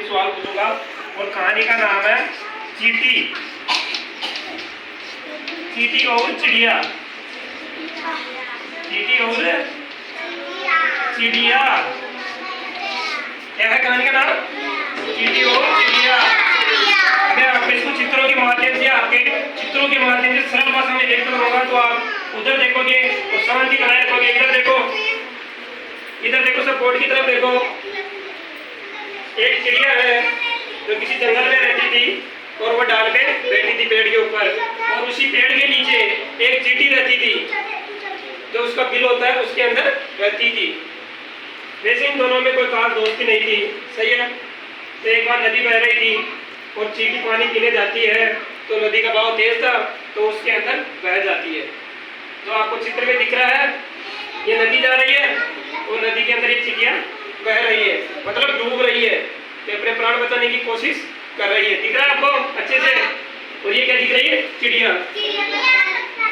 से सवाल पूछूंगा और कहानी का नाम है चींटी। चींटी और चिड़िया। चींटी और चिड़िया। क्या है कहानी का नाम? चींटी और चिड़िया। मैं आपको इसको चित्रों के माध्यम से सरल भाषा में देखता रहूंगा तो आप उधर देखोगे और शांति बनाए रखोगे। इधर देखो सब बोर्ड की तरफ देखो। एक चिड़िया है जो किसी जंगल में रहती थी और वो डाल पे बैठी थी पेड़ के ऊपर, और उसी पेड़ के नीचे एक चींटी रहती थी जो उसका बिल होता है उसके अंदर रहती थी। वैसे इन दोनों में कोई खास दोस्ती नहीं थी, सही है। तो एक बार नदी बह रही थी और चींटी पानी पीने जाती है तो नदी का बहाव तेज था तो उसके अंदर बह जाती है। तो आपको चित्र में दिख रहा है ये नदी जा रही है और नदी के अंदर एक चिड़िया बह रही है, मतलब डूब रही है, तो अपने प्राण बचाने की कोशिश कर रही है। दिख रहा है आपको अच्छे से? और ये क्या दिख रही है? चिड़िया।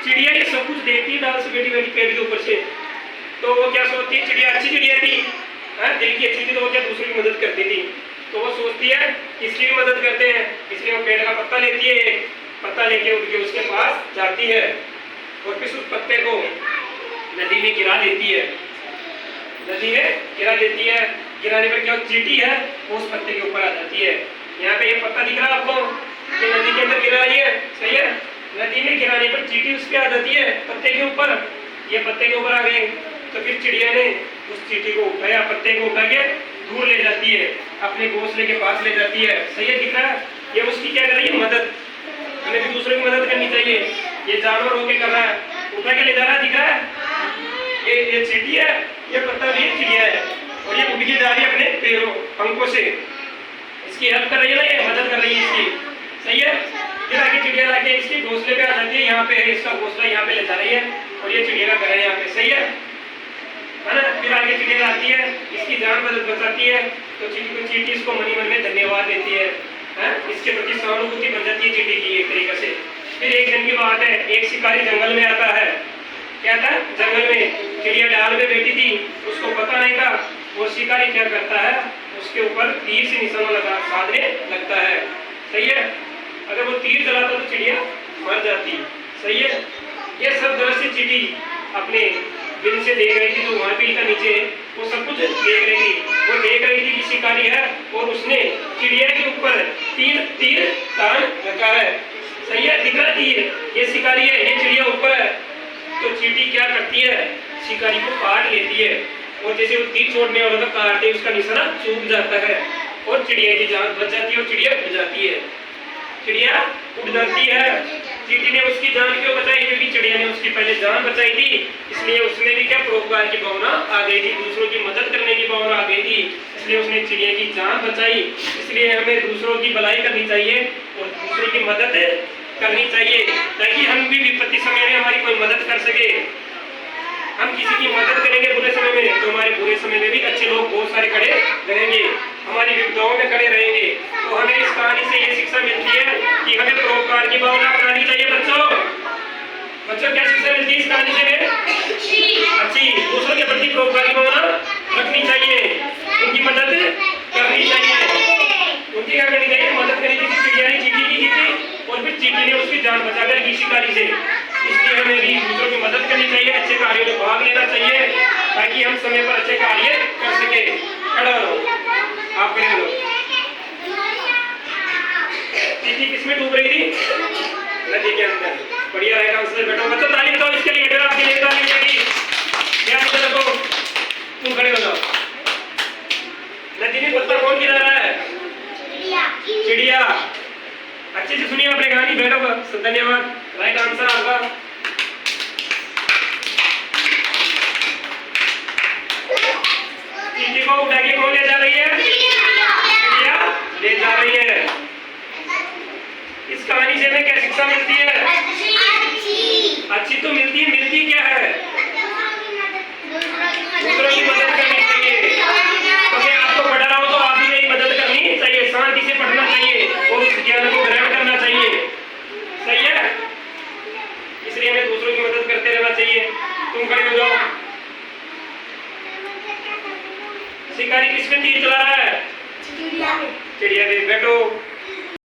चिड़िया ये सब कुछ देखती है डाल से बैठी बैठी पेड़ के ऊपर से। तो वो क्या सोचती है, चिड़िया अच्छी चिड़िया थी, दिल की अच्छी थी, तो वो क्या दूसरों की मदद करती थी। तो वो सोचती है इसकी भी मदद करते हैं, इसलिए वो पेड़ का पत्ता लेती है, पत्ता लेके उठ के उसके पास जाती है और फिर उस पत्ते को नदी में गिरा देती है। नदी में गिरा देती है। गिराने पर क्या चींटी है वो उस पत्ते के ऊपर आ जाती है। यहाँ पे ये पत्ता दिख रहा है आपको, ये नदी के अंदर गिरा रही है, सही है। नदी में गिराने पर चींटी उस पे आ जाती है पत्ते के ऊपर। ये पत्ते के ऊपर आ गए तो फिर चिड़िया ने उस चींटी को उठाया, पत्ते को उठा के दूर ले जाती है, अपने घोंसले के पास ले जाती है, सही है। दिख रहा है ये उसकी क्या कर रही है? मदद। हमें भी दूसरों की मदद करनी चाहिए। ये जानवर होके कर रहा है, उठा के ले जा रहा है, दिख रहा है। ये चींटी है, ये पत्ता भी चिड़िया है और ये उड़ के जा रही है अपने पैरों पंखों से। इसकी हेल्प कर रही है ना, ये मदद कर रही है इसकी, सही है। फिर आगे चिड़िया लाके इसके घोंसले पे आ जाती है, यहाँ पे है इसका घोंसला, यहाँ पे ले जा रही है और ये चिड़िया का घर है यहाँ पे, सही है ना। फिर आगे चिड़िया आती है, इसकी जान बचाती है तो चींटी इसको मनी मन में धन्यवाद देती है, इसके प्रति सहानुभूति बन जाती है चींटी की एक तरीके से। फिर एक दिन की बात है, एक शिकारी जंगल में आता है। क्या था? जंगल में चिड़िया डाल में बैठी थी, उसको पता नहीं था। वो शिकारी क्या करता है, उसके ऊपर तीर से निशाना साधने लगता है, सही है। अगर वो तीर चलाता तो चिड़िया मर जाती, सही है। ये सब दृश्य चींटी अपने दिल से देख रही थी, तो वहां पे नीचे वो सब कुछ देख रही थी। वो देख रही थी कि शिकारी है और उसने चिड़िया के ऊपर तीर तान रखा है, सही है। दिख रहा तीर, ये शिकारी है, ये चिड़िया ऊपर है। तो चींटी क्या करती है, शिकारी को काट लेती है और जैसे वो तीर छोड़ने वाला था काटते उसका निशाना चूक जाता है और चिड़िया की जान बच जाती है और चिड़िया उड़ जाती है। चिड़िया उड़ जाती है। चींटी ने उसकी जान क्यों बचाई? क्योंकि चिड़िया ने उसकी पहले जान बचाई थी, इसलिए उसमें भी क्या परोपकार की भावना आ गई थी, दूसरों की मदद करने की भावना आ गई थी, इसलिए उसने चिड़िया की जान बचाई। इसलिए हमें दूसरों की भलाई करनी चाहिए और दूसरों की मदद करनी चाहिए ताकि हम भी विपत्ति समय में हमारी कोई मदद कर सके। हम किसी की मदद करेंगे बुरे समय में तो हमारे बुरे समय में भी अच्छे लोग बहुत सारे खड़े रहेंगे, हमारी विपदाओं में खड़े रहेंगे। तो हमें इस कहानी से ये शिक्षा मिलती है कि हमें परोपकार की भावना अपनानी चाहिए। बच्चों क्या शिक्षा मिलती है इस कहानी से? अच्छी, दूसरों के प्रति परोपकार की भावना रखनी चाहिए, उनकी मदद करनी चाहिए। उनकी क्या करनी चाहिए? मदद करनी चाहिए। चिड़िया ने चींटी की थी और फिर चींटी ने उसकी जान बचाकर की शिकारी से। इसलिए हमें भी दूसरों की मदद करनी चाहिए, अच्छे कार्यों में भाग लेना चाहिए ताकि हम समय पर अच्छे कार्य कर सके। खड़ा रहो, आप खड़े रहो। चींटी किसमें डूब रही थी? नदी के अंदर। बढ़िया राइट आंसर। बैठो बच्चों, ताली बताओ इसके लिए। बेटा आपके लिए ताली बजेगी। ध्यान से रखो, तुम खड़े हो जाओ। नदी में पत्ता कौन गिरा रहा है? चिड़िया। अच्छे से सुनिए अपने कहानी। बैठो, धन्यवाद। राइट आंसर आपका। चींटी को उठा के कौन ले जा रही है? चिड़िया ले जा रही है। इस कहानी से हमें क्या शिक्षा मिलती है? अच्छी तो मिलती है, मिलती क्या है? दूसरों की मदद करनी चाहिए। तो मैं आपको पढ़ा रहा हूँ तो आप भी मेरी मदद करनी चाहिए, शांति से पढ़ना चाहिए और उस ज्ञान को ग्रहण करना चाहिए, सही है। इसलिए हमें दूसरों की मदद करते रहना चाहिए। तुम खड़े हो जाओ। शिकारी किस पे तीर चला रहा है? चिड़िया देख बैठो